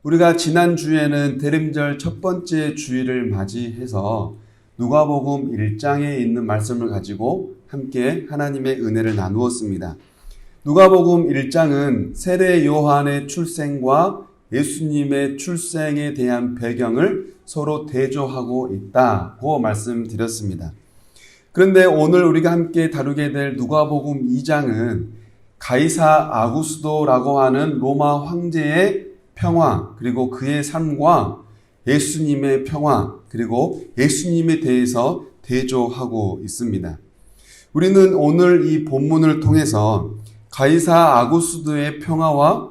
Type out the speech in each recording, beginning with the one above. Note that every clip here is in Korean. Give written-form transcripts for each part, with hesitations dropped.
우리가 지난주에는 대림절 첫 번째 주일을 맞이해서 누가복음 1장에 있는 말씀을 가지고 함께 하나님의 은혜를 나누었습니다. 누가복음 1장은 세례 요한의 출생과 예수님의 출생에 대한 배경을 서로 대조하고 있다고 말씀드렸습니다. 그런데 오늘 우리가 함께 다루게 될 누가복음 2장은 가이사 아구스도라고 하는 로마 황제의 평화, 그리고 그의 삶과 예수님의 평화, 그리고 예수님에 대해서 대조하고 있습니다. 우리는 오늘 이 본문을 통해서 가이사 아구스도의 평화와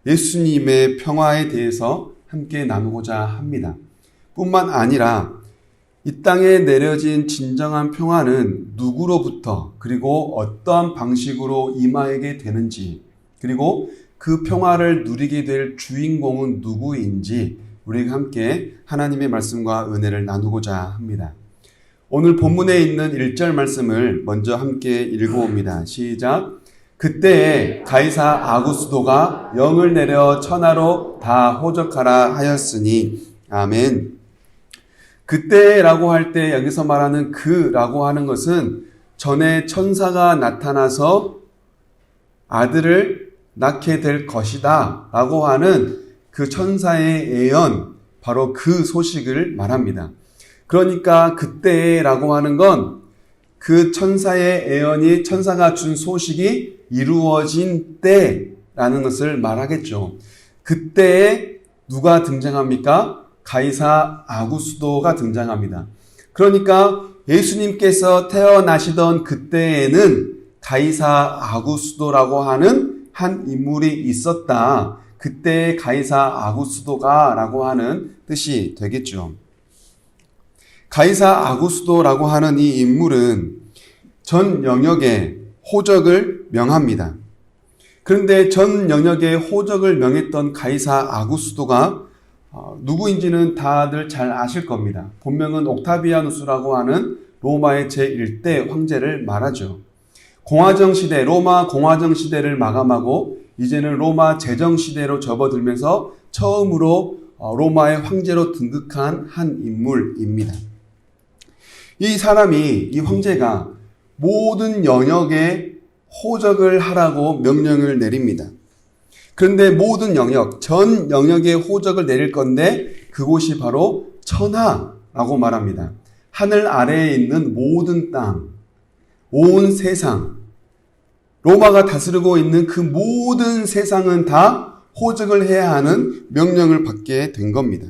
예수님의 평화에 대해서 함께 나누고자 합니다. 뿐만 아니라 이 땅에 내려진 진정한 평화는 누구로부터 그리고 어떠한 방식으로 임하게 되는지, 그리고 그 평화를 누리게 될 주인공은 누구인지 우리가 함께 하나님의 말씀과 은혜를 나누고자 합니다. 오늘 본문에 있는 1절 말씀을 먼저 함께 읽어봅니다. 시작. 그때에 가이사 아구스도가 영을 내려 천하로 다 호적하라 하였으니. 아멘. 그때라고 할 때 여기서 말하는 그라고 하는 것은 전에 천사가 나타나서 아들을 낳게 될 것이다 라고 하는 그 천사의 예언, 바로 그 소식을 말합니다. 그러니까 그때라고 하는 건 그 천사의 예언이, 천사가 준 소식이 이루어진 때라는 것을 말하겠죠. 그때에 누가 등장합니까? 가이사 아구스도가 등장합니다. 그러니까 예수님께서 태어나시던 그때에는 가이사 아구스도라고 하는 한 인물이 있었다. 그때 가이사 아구스도가 라고 하는 뜻이 되겠죠. 가이사 아구스도라고 하는 이 인물은 전 영역에 호적을 명합니다. 그런데 전 영역에 호적을 명했던 가이사 아구스도가 누구인지는 다들 잘 아실 겁니다. 본명은 옥타비아누스라고 하는 로마의 제1대 황제를 말하죠. 공화정 시대, 로마 공화정 시대를 마감하고 이제는 로마 제정 시대로 접어들면서 처음으로 로마의 황제로 등극한 한 인물입니다. 이 사람이, 이 황제가 모든 영역에 호적을 하라고 명령을 내립니다. 그런데 모든 영역, 전 영역에 호적을 내릴 건데 그곳이 바로 천하라고 말합니다. 하늘 아래에 있는 모든 땅, 온 세상, 로마가 다스리고 있는 그 모든 세상은 다 호적을 해야 하는 명령을 받게 된 겁니다.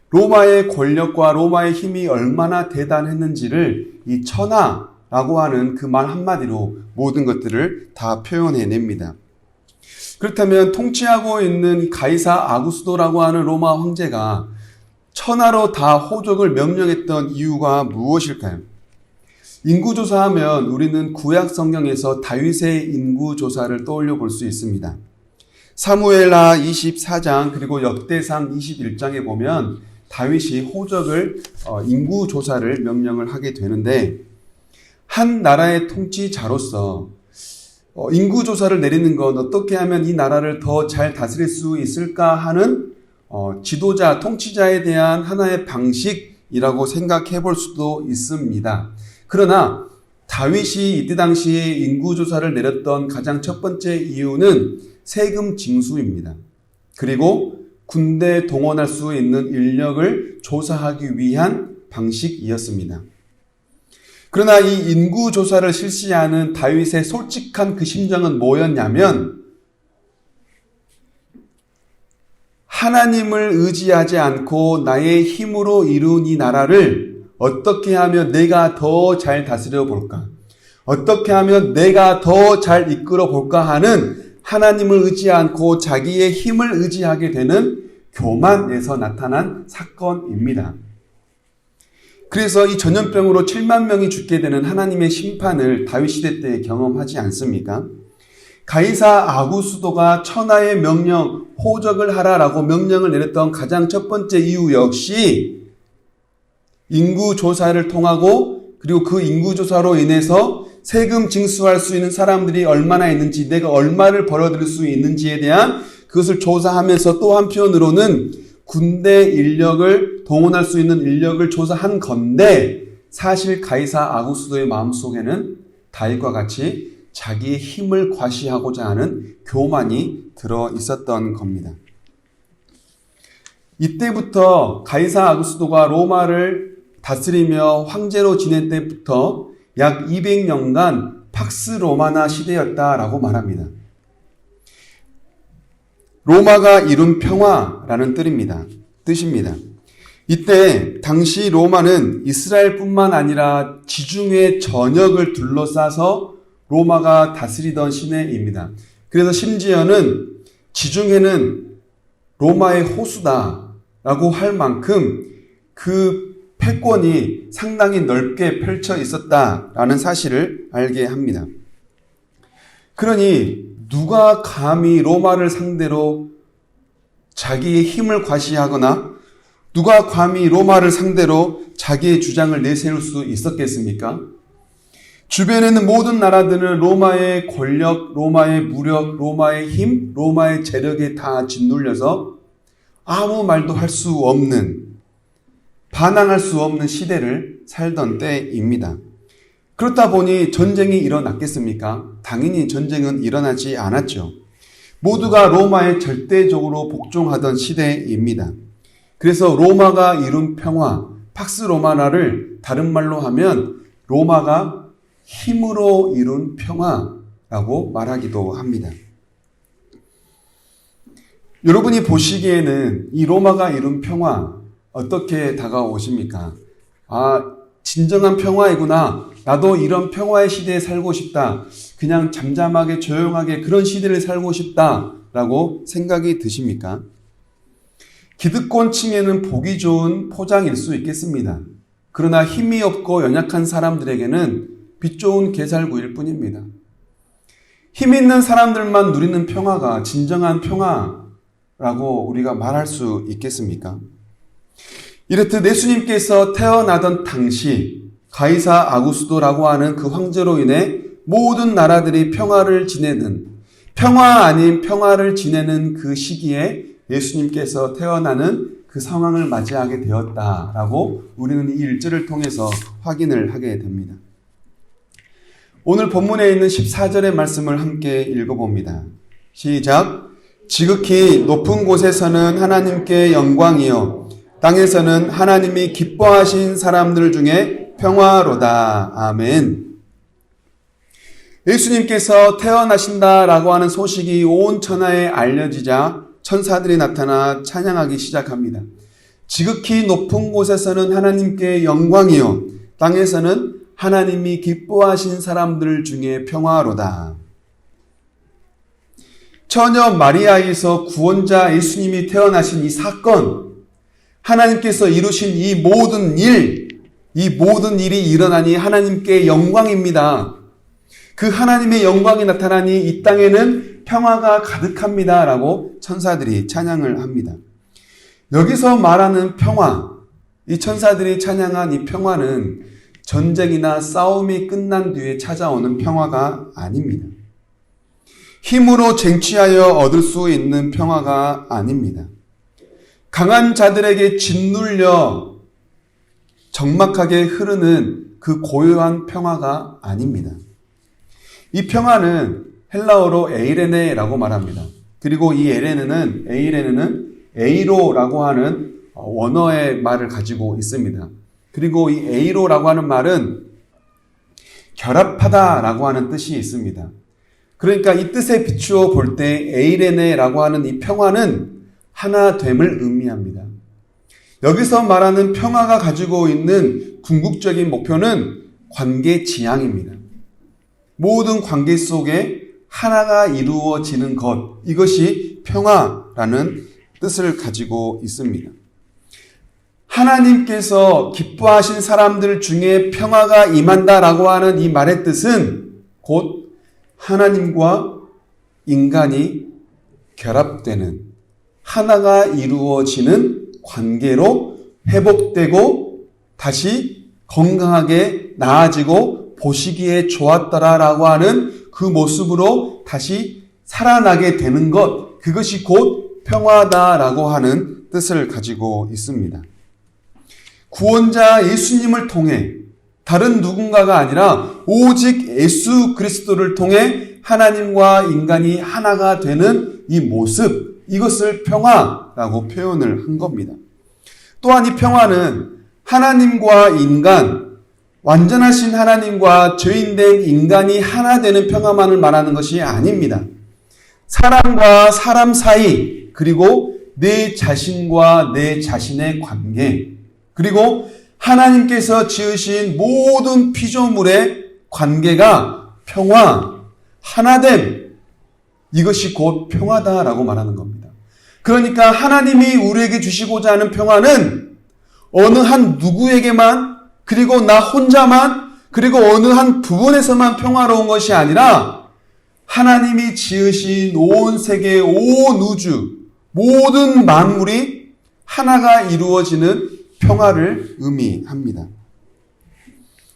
로마의 권력과 로마의 힘이 얼마나 대단했는지를 이 천하라고 하는 그 말 한마디로 모든 것들을 다 표현해냅니다. 그렇다면 통치하고 있는 가이사 아구스도라고 하는 로마 황제가 천하로 다 호적을 명령했던 이유가 무엇일까요? 인구조사하면 우리는 구약 성경에서 다윗의 인구조사를 떠올려 볼 수 있습니다. 사무엘하 24장 그리고 역대상 21장에 보면 다윗이 호적을 인구조사를 명령을 하게 되는데, 한 나라의 통치자로서 인구조사를 내리는 건 어떻게 하면 이 나라를 더 잘 다스릴 수 있을까 하는 지도자, 통치자에 대한 하나의 방식이라고 생각해 볼 수도 있습니다. 그러나 다윗이 이때 당시에 인구조사를 내렸던 가장 첫 번째 이유는 세금 징수입니다. 그리고 군대 동원할 수 있는 인력을 조사하기 위한 방식이었습니다. 그러나 이 인구조사를 실시하는 다윗의 솔직한 그 심정은 뭐였냐면, 하나님을 의지하지 않고 나의 힘으로 이룬 이 나라를 어떻게 하면 내가 더 잘 다스려 볼까? 어떻게 하면 내가 더 잘 이끌어 볼까 하는 하나님을 의지 않고 자기의 힘을 의지하게 되는 교만에서 나타난 사건입니다. 그래서 이 전염병으로 7만 명이 죽게 되는 하나님의 심판을 다윗 시대 때 경험하지 않습니까? 가이사 아구스도가 천하의 명령, 호적을 하라라고 명령을 내렸던 가장 첫 번째 이유 역시 인구조사를 통하고, 그리고 그 인구조사로 인해서 세금 징수할 수 있는 사람들이 얼마나 있는지, 내가 얼마를 벌어들일 수 있는지에 대한 그것을 조사하면서 또 한편으로는 군대 인력을 동원할 수 있는 인력을 조사한 건데 사실 가이사 아구스도의 마음속에는 다윗과 같이 자기의 힘을 과시하고자 하는 교만이 들어 있었던 겁니다. 이때부터 가이사 아구스도가 로마를 다스리며 황제로 지낸 때부터 약 200년간 팍스 로마나 시대였다라고 말합니다. 로마가 이룬 평화라는 뜻입니다. 이때 당시 로마는 이스라엘뿐만 아니라 지중해 전역을 둘러싸서 로마가 다스리던 시대입니다. 그래서 심지어는 지중해는 로마의 호수다라고 할 만큼 그 패권이 상당히 넓게 펼쳐 있었다라는 사실을 알게 합니다. 그러니 누가 감히 로마를 상대로 자기의 힘을 과시하거나 누가 감히 로마를 상대로 자기의 주장을 내세울 수 있었겠습니까? 주변에 있는 모든 나라들은 로마의 권력, 로마의 무력, 로마의 힘, 로마의 재력에 다 짓눌려서 아무 말도 할 수 없는, 반항할 수 없는 시대를 살던 때입니다. 그렇다 보니 전쟁이 일어났겠습니까? 당연히 전쟁은 일어나지 않았죠. 모두가 로마에 절대적으로 복종하던 시대입니다. 그래서 로마가 이룬 평화, 팍스 로마나를 다른 말로 하면 로마가 힘으로 이룬 평화라고 말하기도 합니다. 여러분이 보시기에는 이 로마가 이룬 평화 어떻게 다가오십니까? 진정한 평화이구나. 나도 이런 평화의 시대에 살고 싶다. 그냥 잠잠하게 조용하게 그런 시대를 살고 싶다라고 생각이 드십니까? 기득권층에는 보기 좋은 포장일 수 있겠습니다. 그러나 힘이 없고 연약한 사람들에게는 빛 좋은 개살구일 뿐입니다. 힘 있는 사람들만 누리는 평화가 진정한 평화라고 우리가 말할 수 있겠습니까? 이렇듯 예수님께서 태어나던 당시 가이사 아구스도라고 하는 그 황제로 인해 모든 나라들이 평화를 지내는, 평화 아닌 평화를 지내는 그 시기에 예수님께서 태어나는 그 상황을 맞이하게 되었다라고 우리는 이 일절을 통해서 확인을 하게 됩니다. 오늘 본문에 있는 14절의 말씀을 함께 읽어봅니다. 시작. 지극히 높은 곳에서는 하나님께 영광이요 땅에서는 하나님이 기뻐하신 사람들 중에 평화로다. 아멘. 예수님께서 태어나신다라고 하는 소식이 온 천하에 알려지자 천사들이 나타나 찬양하기 시작합니다. 지극히 높은 곳에서는 하나님께 영광이요 땅에서는 하나님이 기뻐하신 사람들 중에 평화로다. 처녀 마리아에서 구원자 예수님이 태어나신 이 사건, 하나님께서 이루신 이 모든 일이 일어나니 하나님께 영광입니다. 그 하나님의 영광이 나타나니 이 땅에는 평화가 가득합니다. 라고 천사들이 찬양을 합니다. 여기서 말하는 평화, 이 천사들이 찬양한 이 평화는 전쟁이나 싸움이 끝난 뒤에 찾아오는 평화가 아닙니다. 힘으로 쟁취하여 얻을 수 있는 평화가 아닙니다. 강한 자들에게 짓눌려 적막하게 흐르는 그 고요한 평화가 아닙니다. 이 평화는 헬라어로 에이레네라고 말합니다. 그리고 이 에이레네는 에이로라고 하는 원어의 말을 가지고 있습니다. 그리고 이 에이로라고 하는 말은 결합하다라고 하는 뜻이 있습니다. 그러니까 이 뜻에 비추어 볼 때 에이레네라고 하는 이 평화는 하나됨을 의미합니다. 여기서 말하는 평화가 가지고 있는 궁극적인 목표는 관계 지향입니다. 모든 관계 속에 하나가 이루어지는 것, 이것이 평화라는 뜻을 가지고 있습니다. 하나님께서 기뻐하신 사람들 중에 평화가 임한다라고 하는 이 말의 뜻은 곧 하나님과 인간이 결합되는, 하나가 이루어지는 관계로 회복되고 다시 건강하게 나아지고 보시기에 좋았더라라고 하는 그 모습으로 다시 살아나게 되는 것, 그것이 곧 평화다라고 하는 뜻을 가지고 있습니다. 구원자 예수님을 통해 다른 누군가가 아니라 오직 예수 그리스도를 통해 하나님과 인간이 하나가 되는 이 모습, 이것을 평화라고 표현을 한 겁니다. 또한 이 평화는 하나님과 인간, 완전하신 하나님과 죄인된 인간이 하나 되는 평화만을 말하는 것이 아닙니다. 사람과 사람 사이, 그리고 내 자신과 내 자신의 관계, 그리고 하나님께서 지으신 모든 피조물의 관계가 평화, 하나됨, 이것이 곧 평화다라고 말하는 겁니다. 그러니까 하나님이 우리에게 주시고자 하는 평화는 어느 한 누구에게만, 그리고 나 혼자만, 그리고 어느 한 부분에서만 평화로운 것이 아니라 하나님이 지으신 온 세계, 온 우주, 모든 만물이 하나가 이루어지는 평화를 의미합니다.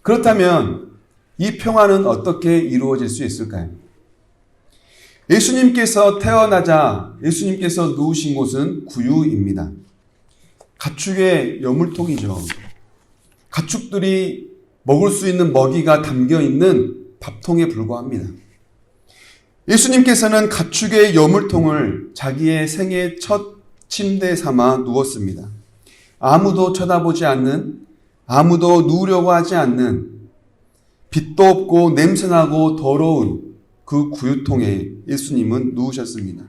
그렇다면 이 평화는 어떻게 이루어질 수 있을까요? 예수님께서 태어나자 예수님께서 누우신 곳은 구유입니다. 가축의 여물통이죠. 가축들이 먹을 수 있는 먹이가 담겨있는 밥통에 불과합니다. 예수님께서는 가축의 여물통을 자기의 생애 첫 침대 삼아 누웠습니다. 아무도 쳐다보지 않는, 아무도 누우려고 하지 않는, 빛도 없고 냄새나고 더러운 그 구유통에 예수님은 누우셨습니다.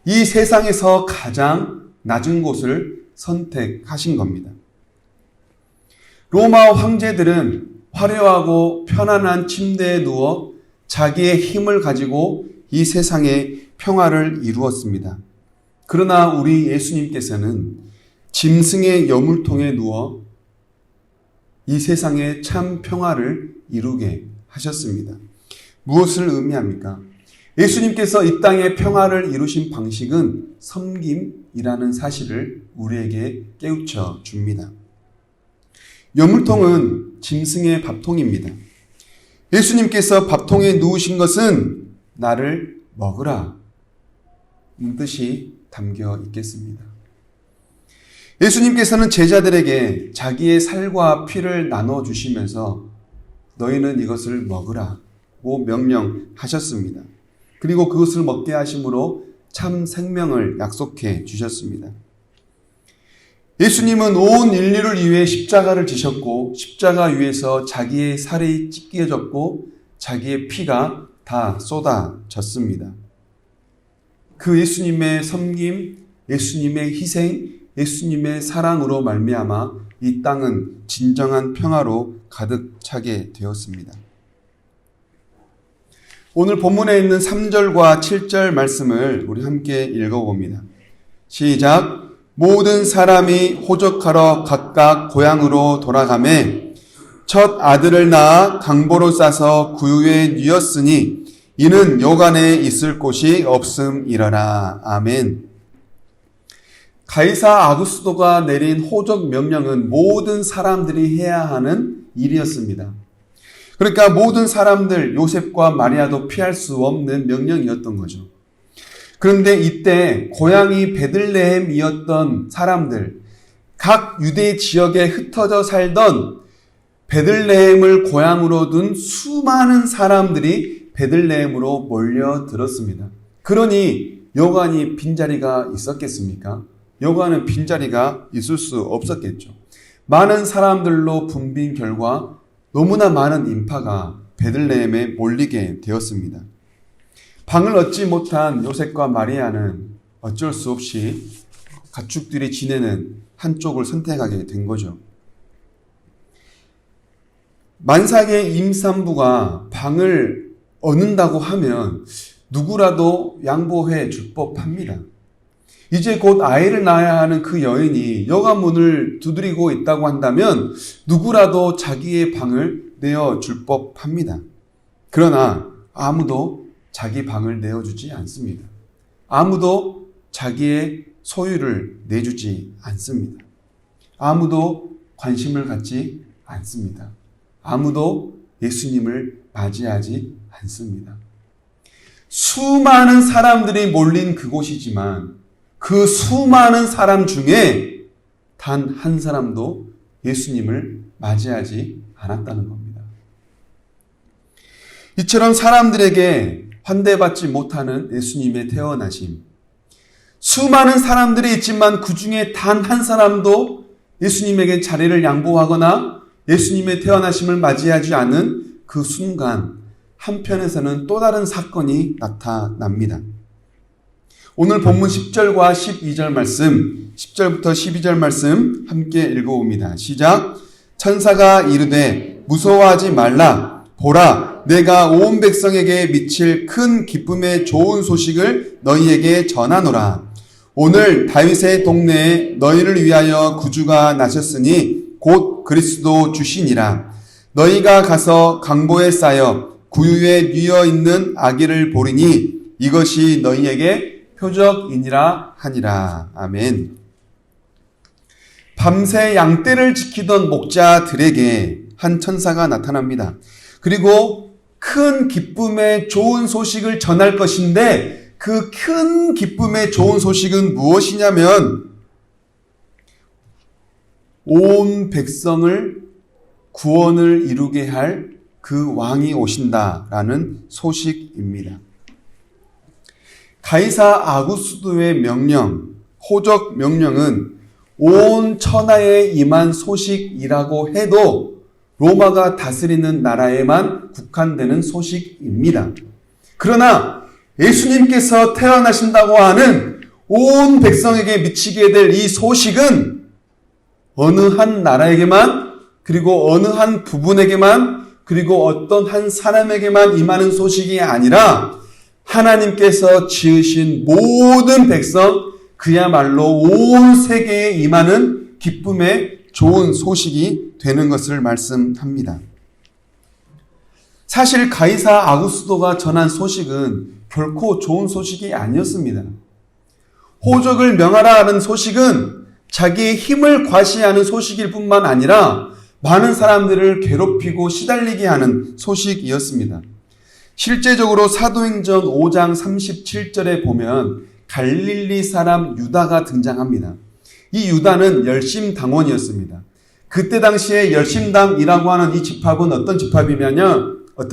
이 세상에서 가장 낮은 곳을 선택하신 겁니다. 로마 황제들은 화려하고 편안한 침대에 누워 자기의 힘을 가지고 이 세상의 평화를 이루었습니다. 그러나 우리 예수님께서는 짐승의 여물통에 누워 이 세상의 참 평화를 이루게 하셨습니다. 무엇을 의미합니까? 예수님께서 이 땅의 평화를 이루신 방식은 섬김이라는 사실을 우리에게 깨우쳐 줍니다. 여물통은 짐승의 밥통입니다. 예수님께서 밥통에 누우신 것은 나를 먹으라 는 뜻이 담겨 있겠습니다. 예수님께서는 제자들에게 자기의 살과 피를 나눠주시면서 너희는 이것을 먹으라고 명령하셨습니다. 그리고 그것을 먹게 하심으로 참 생명을 약속해 주셨습니다. 예수님은 온 인류를 위해 십자가를 지셨고 십자가 위에서 자기의 살이 찢겨졌고 자기의 피가 다 쏟아졌습니다. 그 예수님의 섬김, 예수님의 희생, 예수님의 사랑으로 말미암아 이 땅은 진정한 평화로 가득 차게 되었습니다. 오늘 본문에 있는 3절과 7절 말씀을 우리 함께 읽어봅니다. 시작. 모든 사람이 호적하러 각각 고향으로 돌아가매 첫 아들을 낳아 강보로 싸서 구유에 뉘었으니 이는 요간에 있을 곳이 없음이러라. 아멘. 가이사 아구스도가 내린 호적 명령은 모든 사람들이 해야 하는 일이었습니다. 그러니까 모든 사람들, 요셉과 마리아도 피할 수 없는 명령이었던 거죠. 그런데 이때 고향이 베들레헴이었던 사람들, 각 유대 지역에 흩어져 살던 베들레헴을 고향으로 둔 수많은 사람들이 베들레헴으로 몰려들었습니다. 그러니 여관이 빈자리가 있었겠습니까? 여관은 빈자리가 있을 수 없었겠죠. 많은 사람들로 붐빈 결과 너무나 많은 인파가 베들레헴에 몰리게 되었습니다. 방을 얻지 못한 요셉과 마리아는 어쩔 수 없이 가축들이 지내는 한쪽을 선택하게 된 거죠. 만삭의 임산부가 방을 얻는다고 하면 누구라도 양보해 줄 법합니다. 이제 곧 아이를 낳아야 하는 그 여인이 여관문을 두드리고 있다고 한다면 누구라도 자기의 방을 내어줄 법합니다. 그러나 아무도 자기 방을 내어주지 않습니다. 아무도 자기의 소유를 내주지 않습니다. 아무도 관심을 갖지 않습니다. 아무도 예수님을 맞이하지 않습니다. 수많은 사람들이 몰린 그곳이지만 그 수많은 사람 중에 단 한 사람도 예수님을 맞이하지 않았다는 겁니다. 이처럼 사람들에게 환대받지 못하는 예수님의 태어나심, 수많은 사람들이 있지만 그 중에 단 한 사람도 예수님에게 자리를 양보하거나 예수님의 태어나심을 맞이하지 않은 그 순간, 한편에서는 또 다른 사건이 나타납니다. 오늘 본문 10절과 12절 말씀, 10절부터 12절 말씀 함께 읽어봅니다. 시작. 천사가 이르되 무서워하지 말라. 보라, 내가 온 백성에게 미칠 큰 기쁨의 좋은 소식을 너희에게 전하노라. 오늘 다윗의 동네에 너희를 위하여 구주가 나셨으니 곧 그리스도 주시니라. 너희가 가서 강보에 쌓여 구유에 뉘어 있는 아기를 보리니 이것이 너희에게 표적이니라 하니라. 아멘. 밤새 양떼를 지키던 목자들에게 한 천사가 나타납니다. 그리고 큰 기쁨의 좋은 소식을 전할 것인데 그 큰 기쁨의 좋은 소식은 무엇이냐면 온 백성을 구원을 이루게 할 그 왕이 오신다라는 소식입니다. 가이사 아구스도의 명령, 호적 명령은 온 천하에 임한 소식이라고 해도 로마가 다스리는 나라에만 국한되는 소식입니다. 그러나 예수님께서 태어나신다고 하는 온 백성에게 미치게 될 이 소식은 어느 한 나라에게만, 그리고 어느 한 부분에게만, 그리고 어떤 한 사람에게만 임하는 소식이 아니라 하나님께서 지으신 모든 백성, 그야말로 온 세계에 임하는 기쁨의 좋은 소식이 되는 것을 말씀합니다. 사실 가이사 아구스도가 전한 소식은 결코 좋은 소식이 아니었습니다. 호적을 명하라는 소식은 자기의 힘을 과시하는 소식일 뿐만 아니라 많은 사람들을 괴롭히고 시달리게 하는 소식이었습니다. 실제적으로 사도행전 5장 37절에 보면 갈릴리 사람 유다가 등장합니다. 이 유다는 열심당원이었습니다. 그때 당시에 열심당이라고 하는 이 집합은 어떤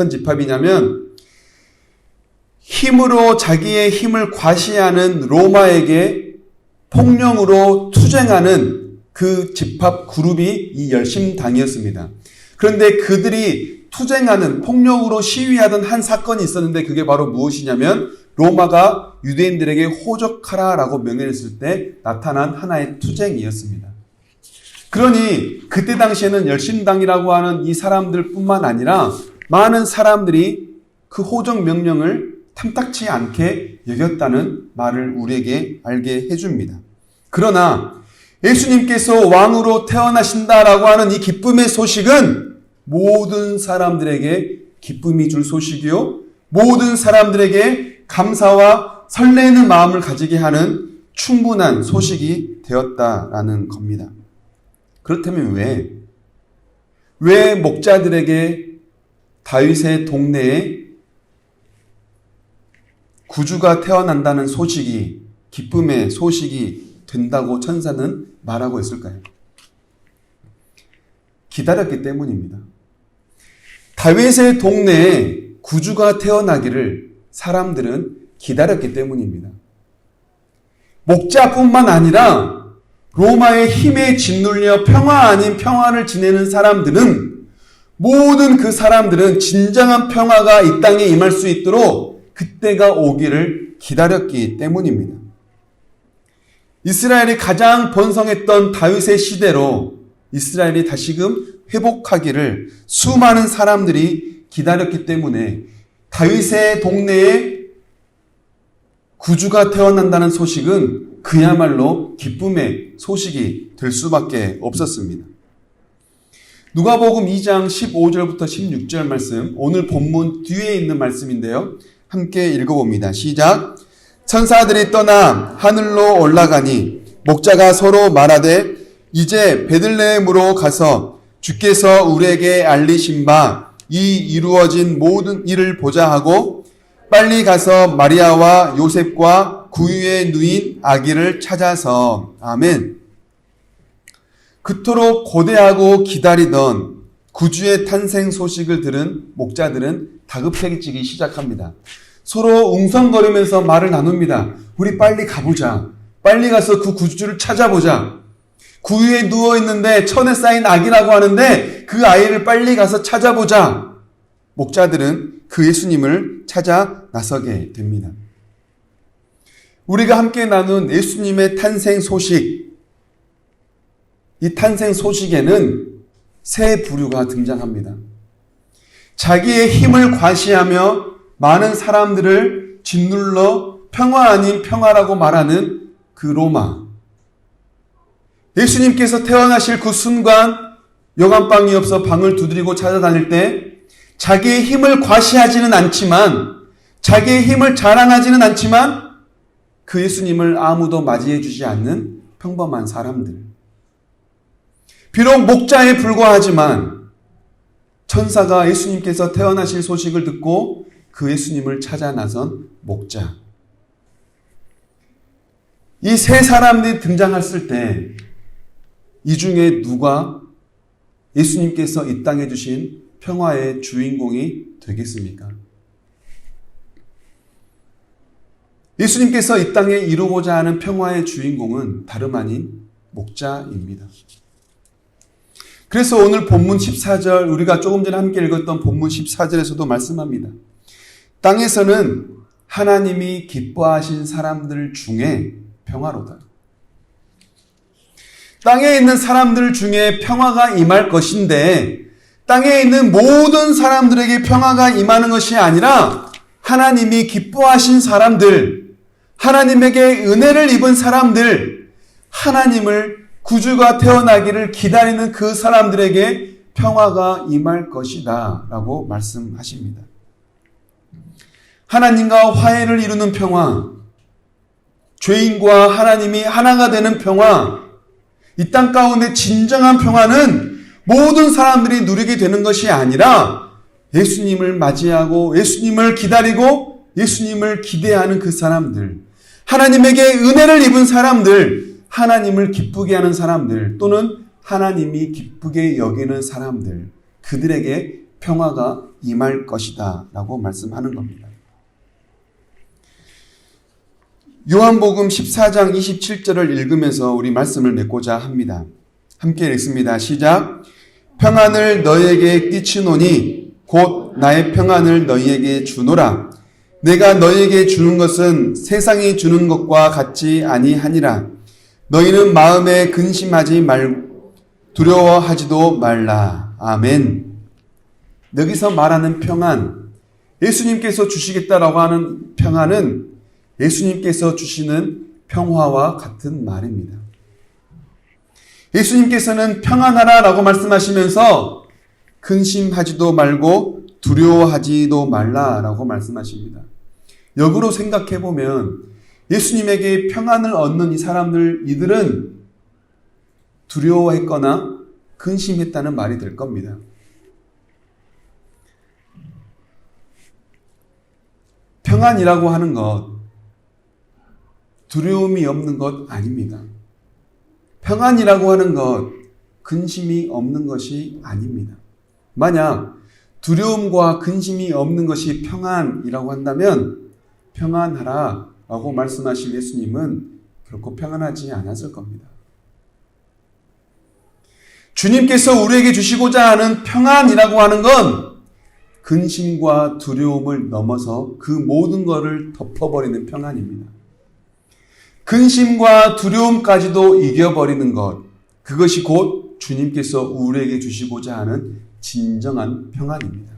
집합이냐면 힘으로 자기의 힘을 과시하는 로마에게 폭력으로 투쟁하는 그 집합 그룹이 이 열심당이었습니다. 그런데 그들이 투쟁하는, 폭력으로 시위하던 한 사건이 있었는데 그게 바로 무엇이냐면 로마가 유대인들에게 호적하라라고 명령했을 때 나타난 하나의 투쟁이었습니다. 그러니 그때 당시에는 열심당이라고 하는 이 사람들 뿐만 아니라 많은 사람들이 그 호적 명령을 탐탁치 않게 여겼다는 말을 우리에게 알게 해줍니다. 그러나 예수님께서 왕으로 태어나신다라고 하는 이 기쁨의 소식은 모든 사람들에게 기쁨이 줄 소식이요, 모든 사람들에게 감사와 설레는 마음을 가지게 하는 충분한 소식이 되었다라는 겁니다. 그렇다면 왜 목자들에게 다윗의 동네에 구주가 태어난다는 소식이 기쁨의 소식이 된다고 천사는 말하고 있을까요? 기다렸기 때문입니다. 다윗의 동네에 구주가 태어나기를 사람들은 기다렸기 때문입니다. 목자뿐만 아니라 로마의 힘에 짓눌려 평화 아닌 평화를 지내는 사람들은, 모든 그 사람들은 진정한 평화가 이 땅에 임할 수 있도록 그때가 오기를 기다렸기 때문입니다. 이스라엘이 가장 번성했던 다윗의 시대로 이스라엘이 다시금 회복하기를 수많은 사람들이 기다렸기 때문에 다윗의 동네에 구주가 태어난다는 소식은 그야말로 기쁨의 소식이 될 수밖에 없었습니다. 누가복음 2장 15절부터 16절 말씀, 오늘 본문 뒤에 있는 말씀인데요. 함께 읽어봅니다. 시작. 천사들이 떠나 하늘로 올라가니 목자가 서로 말하되 이제 베들레헴으로 가서 주께서 우리에게 알리신 바 이 이루어진 모든 일을 보자 하고 빨리 가서 마리아와 요셉과 구유에 누인 아기를 찾아서 아멘. 그토록 고대하고 기다리던 구주의 탄생 소식을 들은 목자들은 다급해지기 시작합니다. 서로 웅성거리면서 말을 나눕니다. 우리 빨리 가보자. 빨리 가서 그 구주를 찾아보자. 구유에 누워있는데 천에 쌓인 아기라고 하는데 그 아이를 빨리 가서 찾아보자. 목자들은 그 예수님을 찾아 나서게 됩니다. 우리가 함께 나눈 예수님의 탄생 소식, 이 탄생 소식에는 세 부류가 등장합니다. 자기의 힘을 과시하며 많은 사람들을 짓눌러 평화 아닌 평화라고 말하는 그 로마. 예수님께서 태어나실 그 순간 여간방이 없어 방을 두드리고 찾아다닐 때 자기의 힘을 과시하지는 않지만, 자기의 힘을 자랑하지는 않지만 그 예수님을 아무도 맞이해 주지 않는 평범한 사람들. 비록 목자에 불과하지만 천사가 예수님께서 태어나실 소식을 듣고 그 예수님을 찾아 나선 목자. 이 세 사람들이 등장했을 때 이 중에 누가 예수님께서 이 땅에 주신 평화의 주인공이 되겠습니까? 예수님께서 이 땅에 이루고자 하는 평화의 주인공은 다름 아닌 목자입니다. 그래서 오늘 본문 14절, 우리가 조금 전에 함께 읽었던 본문 14절에서도 말씀합니다. 땅에서는 하나님이 기뻐하신 사람들 중에 평화로다. 땅에 있는 사람들 중에 평화가 임할 것인데, 땅에 있는 모든 사람들에게 평화가 임하는 것이 아니라 하나님이 기뻐하신 사람들, 하나님에게 은혜를 입은 사람들, 하나님을 구주가 태어나기를 기다리는 그 사람들에게 평화가 임할 것이다 라고 말씀하십니다. 하나님과 화해를 이루는 평화, 죄인과 하나님이 하나가 되는 평화, 이 땅 가운데 진정한 평화는 모든 사람들이 누리게 되는 것이 아니라 예수님을 맞이하고 예수님을 기다리고 예수님을 기대하는 그 사람들, 하나님에게 은혜를 입은 사람들, 하나님을 기쁘게 하는 사람들, 또는 하나님이 기쁘게 여기는 사람들, 그들에게 평화가 임할 것이다 라고 말씀하는 겁니다. 요한복음 14장 27절을 읽으면서 우리 말씀을 맺고자 합니다. 함께 읽습니다. 시작. 평안을 너희에게 끼치노니 곧 나의 평안을 너희에게 주노라. 내가 너희에게 주는 것은 세상이 주는 것과 같지 아니하니라. 너희는 마음에 근심하지 말고 두려워하지도 말라. 아멘. 여기서 말하는 평안, 예수님께서 주시겠다라고 하는 평안은 예수님께서 주시는 평화와 같은 말입니다. 예수님께서는 평안하라 라고 말씀하시면서 근심하지도 말고 두려워하지도 말라 라고 말씀하십니다. 역으로 생각해 보면 예수님에게 평안을 얻는 이 사람들, 이들은 두려워했거나 근심했다는 말이 될 겁니다. 평안이라고 하는 것, 두려움이 없는 것 아닙니다. 평안이라고 하는 것, 근심이 없는 것이 아닙니다. 만약 두려움과 근심이 없는 것이 평안이라고 한다면 평안하라 라고 말씀하신 예수님은 결코 평안하지 않았을 겁니다. 주님께서 우리에게 주시고자 하는 평안이라고 하는 건 근심과 두려움을 넘어서 그 모든 것을 덮어버리는 평안입니다. 근심과 두려움까지도 이겨버리는 것, 그것이 곧 주님께서 우리에게 주시고자 하는 진정한 평안입니다.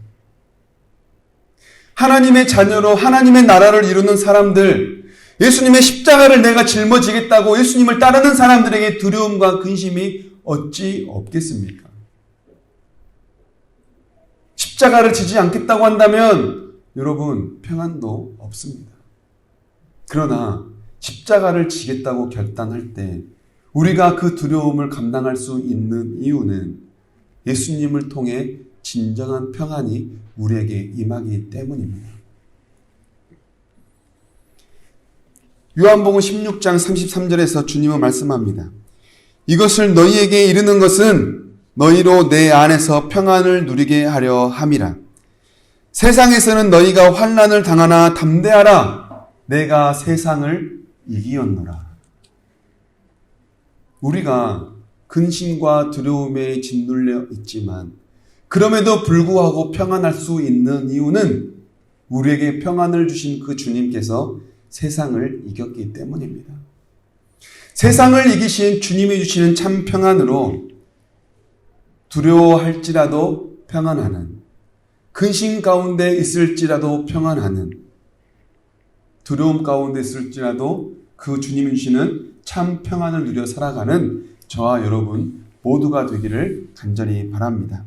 하나님의 자녀로 하나님의 나라를 이루는 사람들, 예수님의 십자가를 내가 짊어지겠다고 예수님을 따르는 사람들에게 두려움과 근심이 어찌 없겠습니까? 십자가를 지지 않겠다고 한다면 여러분 평안도 없습니다. 그러나 십자가를 지겠다고 결단할 때 우리가 그 두려움을 감당할 수 있는 이유는 예수님을 통해 진정한 평안이 우리에게 임하기 때문입니다. 요한복음 16장 33절에서 주님은 말씀합니다. 이것을 너희에게 이르는 것은 너희로 내 안에서 평안을 누리게 하려 함이라. 세상에서는 너희가 환난을 당하나 담대하라. 내가 세상을 이기었노라. 우리가 근심과 두려움에 짓눌려 있지만 그럼에도 불구하고 평안할 수 있는 이유는 우리에게 평안을 주신 그 주님께서 세상을 이겼기 때문입니다. 세상을 이기신 주님이 주시는 참 평안으로 두려워할지라도 평안하는, 근심 가운데 있을지라도 평안하는, 두려움 가운데 있을지라도 그 주님이 주시는 참 평안을 누려 살아가는 저와 여러분 모두가 되기를 간절히 바랍니다.